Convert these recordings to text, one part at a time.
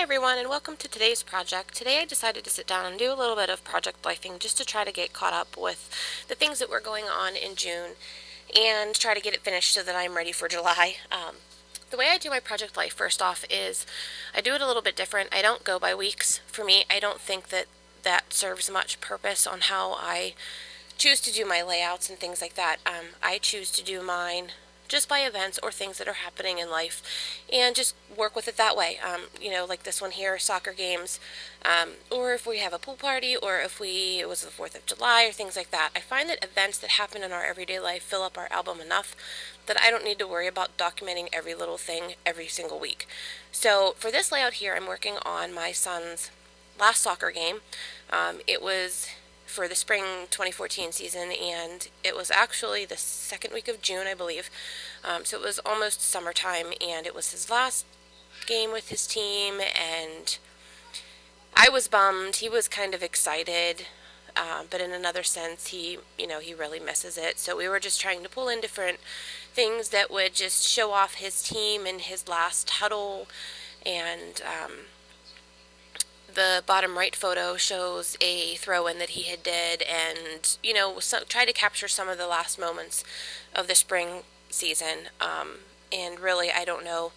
Hi everyone, and welcome to today's project. Today I decided to sit down and do a little bit of project lifing just to try to get caught up with the things that were going on in June and try to get it finished so that I'm ready for July. The way I do my project life, first off, is I do it a little bit different. I don't go by weeks. For me, I don't think that that serves much purpose on how I choose to do my layouts and things like that. I choose to do mine just by events or things that are happening in life and just work with it that way. Like this one here, soccer games, or if we have a pool party, or if it was the 4th of July or things like that. I find that events that happen in our everyday life fill up our album enough that I don't need to worry about documenting every little thing every single week. So for this layout here, I'm working on my son's last soccer game. It was for the spring 2014 season, and it was actually the second week of June, I believe. So it was almost summertime, and it was his last game with his team, and I was bummed. He was kind of excited, but in another sense, he really misses it. So we were just trying to pull in different things that would just show off his team and his last huddle, and the bottom right photo shows a throw-in that he had did, and try to capture some of the last moments of the spring season. And really, I don't know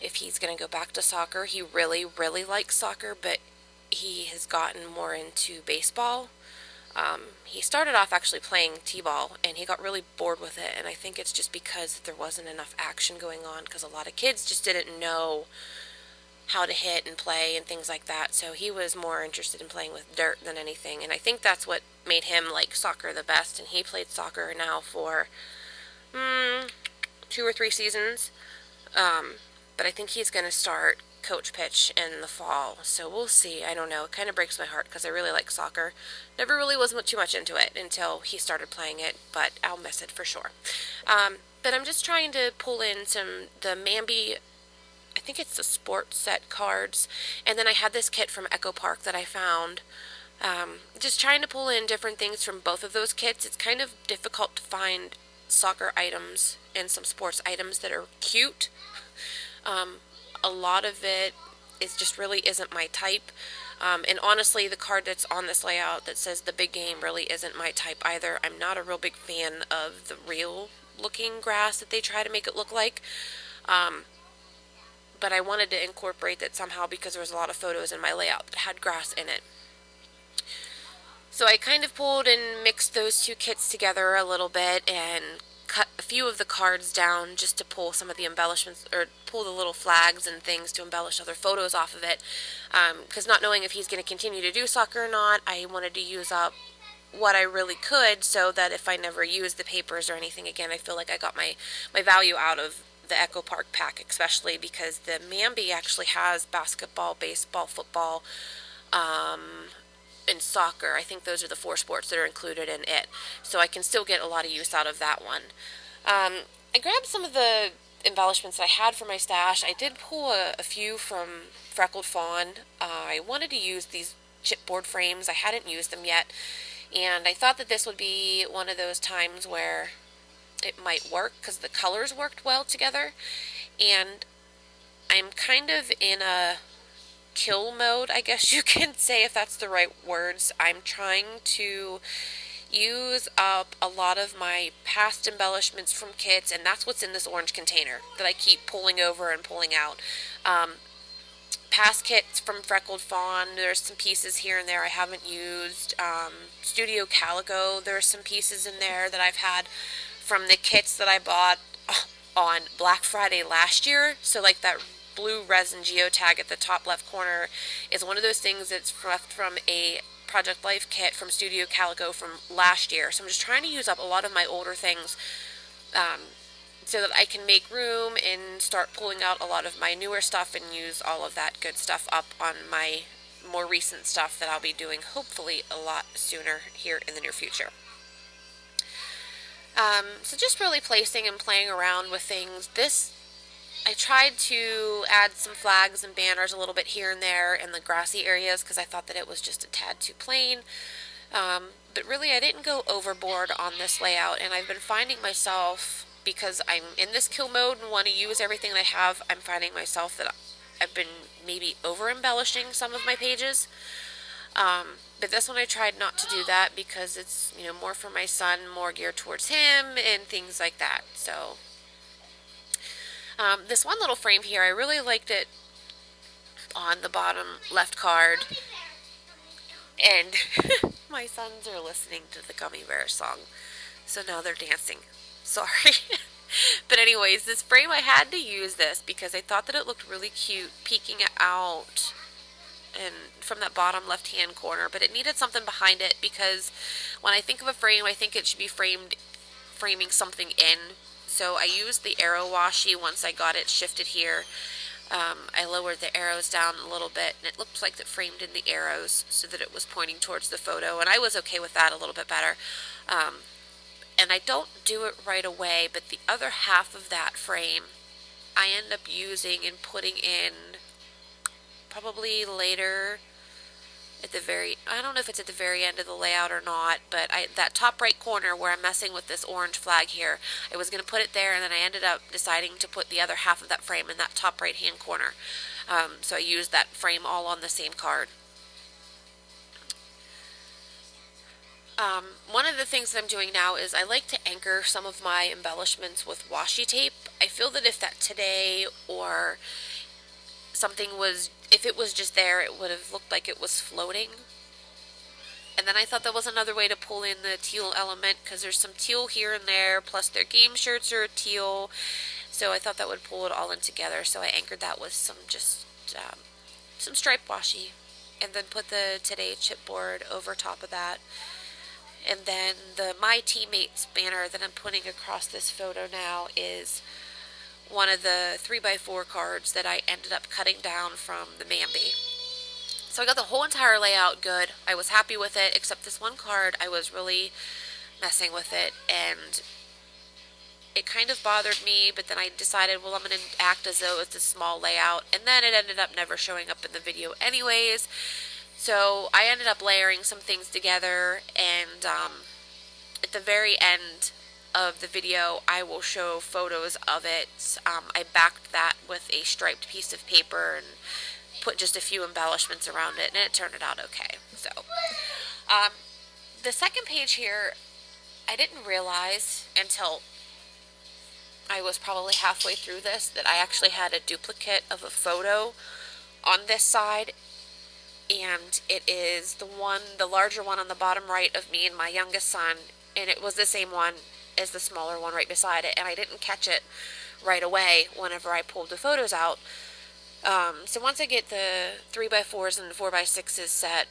if he's going to go back to soccer. He really, really likes soccer, but he has gotten more into baseball. He started off actually playing t-ball, and he got really bored with it, and I think it's just because there wasn't enough action going on, because a lot of kids just didn't know how to hit and play and things like that. So he was more interested in playing with dirt than anything, and I think that's what made him like soccer the best. And he played soccer now for 2 or 3 seasons, but I think he's going to start coach pitch in the fall, so we'll see. I don't know, it kind of breaks my heart because I really like soccer. Never really was too much into it until he started playing it, but I'll miss it for sure. But I'm just trying to pull in the Mambi, I think it's the sports set cards, and then I had this kit from Echo Park that I found. Just trying to pull in different things from both of those kits. It's kind of difficult to find soccer items and some sports items that are cute. A lot of it is just really isn't my type. And honestly, the card that's on this layout that says the big game really isn't my type either. I'm not a real big fan of the real looking grass that they try to make it look like. But I wanted to incorporate that somehow because there was a lot of photos in my layout that had grass in it. So I kind of pulled and mixed those two kits together a little bit and cut a few of the cards down just to pull some of the embellishments, or pull the little flags and things to embellish other photos off of it. Because not knowing if he's going to continue to do soccer or not, I wanted to use up what I really could so that if I never use the papers or anything again, I feel like I got my value out of the Echo Park pack, especially because the Mambi actually has basketball, baseball, football, and soccer. I think those are the 4 sports that are included in it, so I can still get a lot of use out of that one. I grabbed some of the embellishments I had for my stash. I did pull a few from Freckled Fawn. I wanted to use these chipboard frames. I hadn't used them yet, and I thought that this would be one of those times where it might work because the colors worked well together, and I'm kind of in a kill mode, I guess you can say, if that's the right words. I'm trying to use up a lot of my past embellishments from kits, and that's what's in this orange container that I keep pulling over and pulling out. Past kits from Freckled Fawn, there's some pieces here and there I haven't used. Studio Calico, there's some pieces in there that I've had from the kits that I bought on Black Friday last year. So like that blue resin geotag at the top left corner is one of those things that's left from a Project Life kit from Studio Calico from last year. So I'm just trying to use up a lot of my older things so that I can make room and start pulling out a lot of my newer stuff and use all of that good stuff up on my more recent stuff that I'll be doing hopefully a lot sooner here in the near future. So just really placing and playing around with things. I tried to add some flags and banners a little bit here and there in the grassy areas because I thought that it was just a tad too plain. But really I didn't go overboard on this layout, and I've been finding myself, because I'm in this kill mode and want to use everything I have, I'm finding myself that I've been maybe over embellishing some of my pages. But this one I tried not to do that because it's, more for my son, more geared towards him and things like that. So this one little frame here, I really liked it on the bottom left card. And my sons are listening to the Gummy Bear song, so now they're dancing. Sorry. But anyways, this frame, I had to use this because I thought that it looked really cute peeking out and from that bottom left hand corner, but it needed something behind it because when I think of a frame, I think it should be framing something in. So I used the arrow washi once I got it shifted here. I lowered the arrows down a little bit, and it looked like it framed in the arrows so that it was pointing towards the photo, and I was okay with that a little bit better. And I don't do it right away, but the other half of that frame I end up using and putting in probably later at the I don't know if it's at the very end of the layout or not, but that top right corner where I'm messing with this orange flag here, I was going to put it there, and then I ended up deciding to put the other half of that frame in that top right hand corner. So I used that frame all on the same card. One of the things that I'm doing now is I like to anchor some of my embellishments with washi tape. I feel that if that today or something if it was just there, it would have looked like it was floating. And then I thought that was another way to pull in the teal element because there's some teal here and there, plus their game shirts are teal. So I thought that would pull it all in together. So I anchored that with some stripe washi, and then put the Today chipboard over top of that. And then the My Teammates banner that I'm putting across this photo now is one of the 3x4 cards that I ended up cutting down from the Mambi. So I got the whole entire layout good. I was happy with it, except this one card, I was really messing with it, and it kind of bothered me, but then I decided, well, I'm going to act as though it's a small layout, and then it ended up never showing up in the video anyways. So I ended up layering some things together, and at the very end of the video, I will show photos of it. I backed that with a striped piece of paper and put just a few embellishments around it, and it turned out okay. So, the second page here, I didn't realize until I was probably halfway through this that I actually had a duplicate of a photo on this side, and it is the larger one on the bottom right of me and my youngest son, and it was the same one as the smaller one right beside it, and I didn't catch it right away whenever I pulled the photos out. So once I get the 3x4s and 4x6s set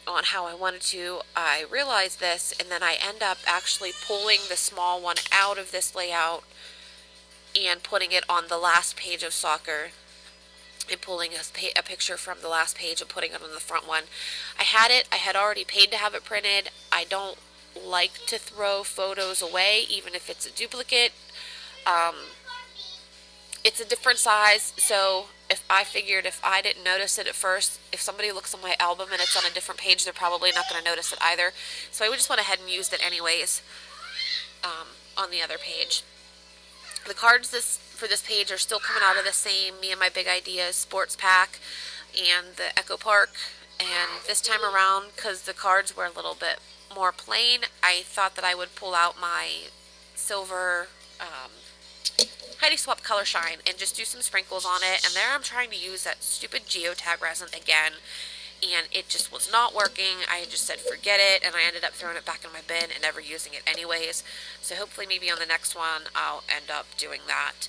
on how I wanted to, I realized this, and then I end up actually pulling the small one out of this layout and putting it on the last page of soccer, and pulling a picture from the last page and putting it on the front one. I had already paid to have it printed. I don't like to throw photos away, even if it's a duplicate. It's a different size, so if I didn't notice it at first, if somebody looks on my album and it's on a different page, they're probably not going to notice it either. So I just went ahead and used it anyways on the other page. The cards for this page are still coming out of the same Me and My Big Ideas sports pack and the Echo Park. And this time around, because the cards were a little bit more plain, I thought that I would pull out my silver Heidi Swap Color Shine and just do some sprinkles on it. And there I'm trying to use that stupid geotag resin again, and it just was not working. I just said forget it, and I ended up throwing it back in my bin and never using it anyways. So hopefully maybe on the next one I'll end up doing that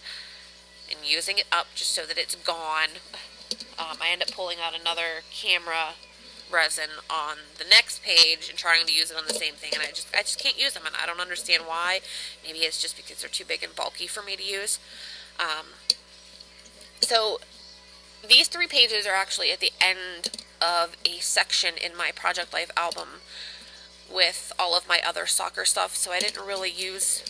and using it up just so that it's gone. I end up pulling out another camera resin on the next page and trying to use it on the same thing, and I just can't use them, and I don't understand why. Maybe it's just because they're too big and bulky for me to use. So these 3 pages are actually at the end of a section in my Project Life album with all of my other soccer stuff, so I didn't really use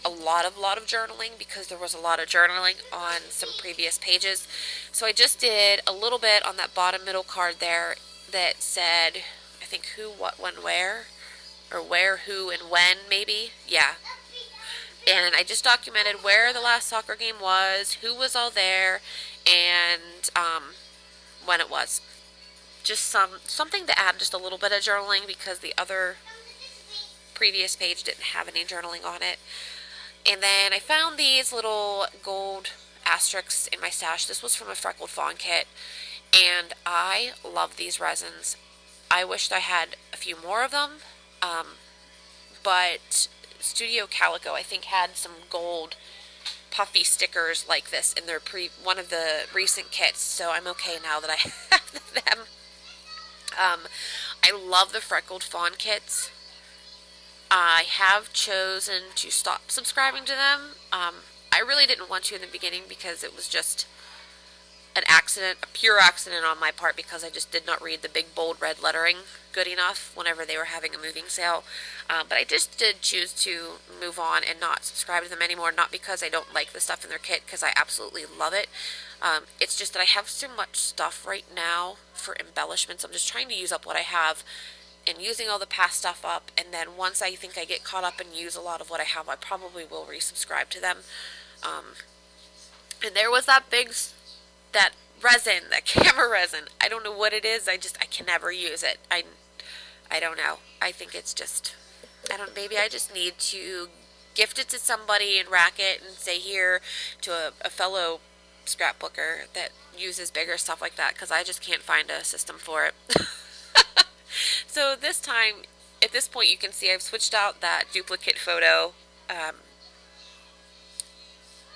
a lot of journaling because there was a lot of journaling on some previous pages. So I just did a little bit on that bottom middle card there that said, I think who, what, when, where, or where, who, and when, maybe. Yeah. And I just documented where the last soccer game was, who was all there, and when it was. Just something to add just a little bit of journaling because the other previous page didn't have any journaling on it. And then I found these little gold asterisks in my stash. This was from a Freckled Fawn kit, and I love these resins. I wished I had a few more of them, but Studio Calico, I think, had some gold puffy stickers like this in their one of the recent kits, so I'm okay now that I have them. I love the Freckled Fawn kits. I have chosen to stop subscribing to them. I really didn't want to in the beginning because it was just an accident, a pure accident on my part, because I just did not read the big bold red lettering good enough whenever they were having a moving sale. But I just did choose to move on and not subscribe to them anymore, not because I don't like the stuff in their kit, because I absolutely love it. It's just that I have so much stuff right now for embellishments. I'm just trying to use up what I have and using all the past stuff up, and then once I think I get caught up and use a lot of what I have, I probably will resubscribe to them. And there was that resin, that camera resin. I don't know what it is. I can never use it. I don't know. I think it's just, maybe I just need to gift it to somebody and rack it and say here to a fellow scrapbooker that uses bigger stuff like that, because I just can't find a system for it. So this time, at this point, you can see I've switched out that duplicate photo,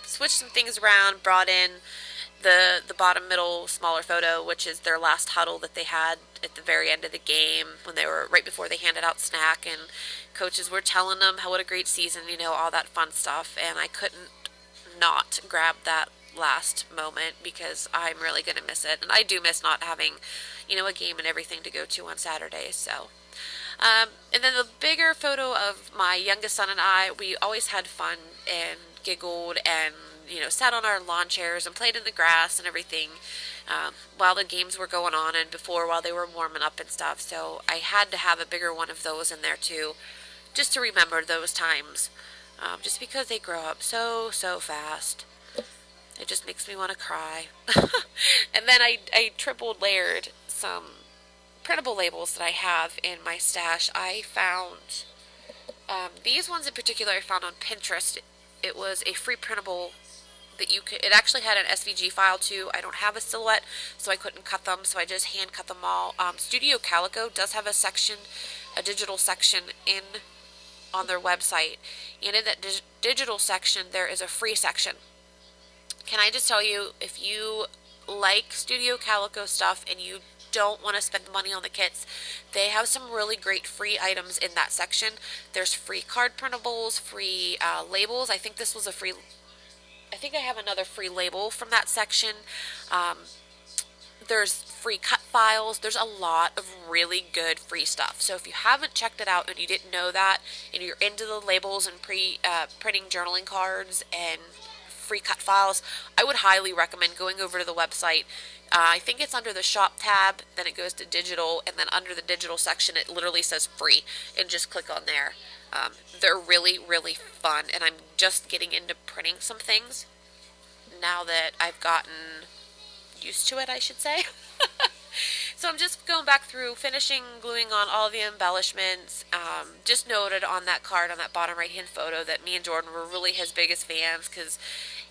switched some things around, brought in the bottom middle smaller photo, which is their last huddle that they had at the very end of the game when they were right before they handed out snack, and coaches were telling them what a great season, all that fun stuff, and I couldn't not grab that last moment because I'm really going to miss it, and I do miss not having a game and everything to go to on Saturdays. So and then the bigger photo of my youngest son and I, we always had fun and giggled and sat on our lawn chairs and played in the grass and everything while the games were going on and while they were warming up and stuff. So I had to have a bigger one of those in there too, just to remember those times, just because they grow up so fast. It just makes me want to cry. And then I triple layered some printable labels that I have in my stash. I found these ones in particular I found on Pinterest. It was a free printable that it actually had an SVG file too. I don't have a silhouette, so I couldn't cut them, so I just hand cut them all. Studio Calico does have a digital section on their website, and in that digital section there is a free section. Can I just tell you, if you like Studio Calico stuff and you don't want to spend the money on the kits, they have some really great free items in that section. There's free card printables, free labels. I think I have another free label from that section. There's free cut files. There's a lot of really good free stuff. So if you haven't checked it out and you didn't know that, and you're into the labels and printing journaling cards and free cut files, I would highly recommend going over to the website. I think it's under the shop tab, then it goes to digital, and then under the digital section it literally says free, and just click on there. They're really fun, and I'm just getting into printing some things now that I've gotten used to it, I should say. So I'm just going back through, finishing gluing on all the embellishments. Just noted on that card, on that bottom right hand photo, that me and Jordan were really his biggest fans, because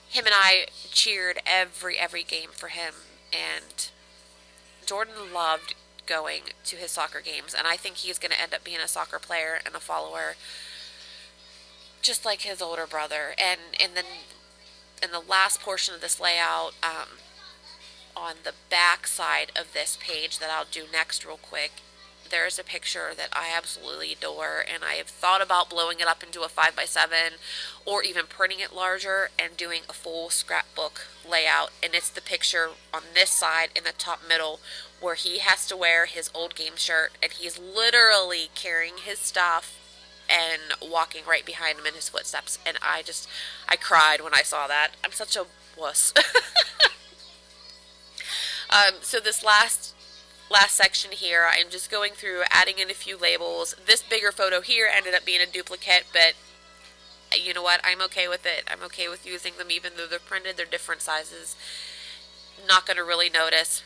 him and I cheered every game for him, and Jordan loved going to his soccer games, and I think he's going to end up being a soccer player and a follower just like his older brother. And then in the last portion of this layout, on the back side of this page that I'll do next real quick, there's a picture that I absolutely adore, and I have thought about blowing it up into a 5x7 or even printing it larger and doing a full scrapbook layout. And it's the picture on this side in the top middle where he has to wear his old game shirt, and he's literally carrying his stuff and walking right behind him in his footsteps. And I cried when I saw that. I'm such a wuss. So this last section here, I'm just going through, adding in a few labels. This bigger photo here ended up being a duplicate, but you know what, I'm okay with it. I'm okay with using them even though they're printed, they're different sizes. Not going to really notice.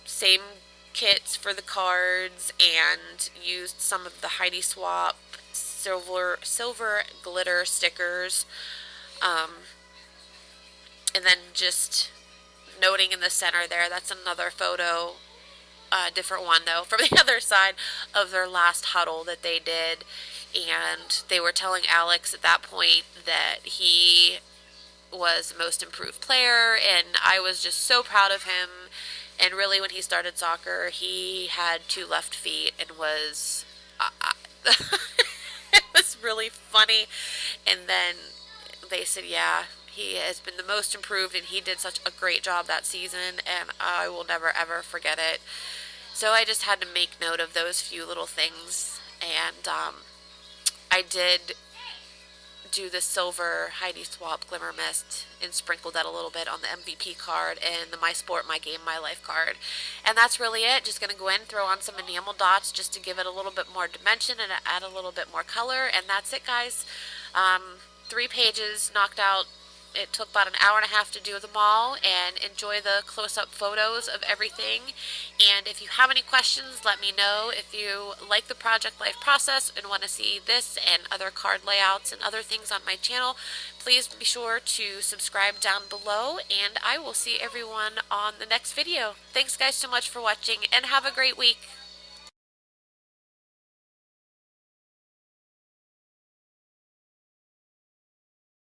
Same kits for the cards, and used some of the Heidi Swap silver glitter stickers. Um, and then just noting in the center there, that's another photo, different one though, from the other side of their last huddle that they did. And they were telling Alex at that point that he was the most improved player, and I was just so proud of him. And really, when he started soccer, he had 2 left feet and was it was really funny. And then they said, yeah, he has been the most improved, and he did such a great job that season, and I will never ever forget it. So I just had to make note of those few little things. And I did do the silver Heidi Swap Glimmer Mist and sprinkled that a little bit on the MVP card and the My Sport, My Game, My Life card. And that's really it. Just going to go in, throw on some enamel dots just to give it a little bit more dimension and add a little bit more color. And that's it, guys. 3 pages knocked out. It took about an hour and a half to do them all, and enjoy the close-up photos of everything. And if you have any questions, let me know. If you like the Project Life process and want to see this and other card layouts and other things on my channel, please be sure to subscribe down below, and I will see everyone on the next video. Thanks guys so much for watching, and have a great week.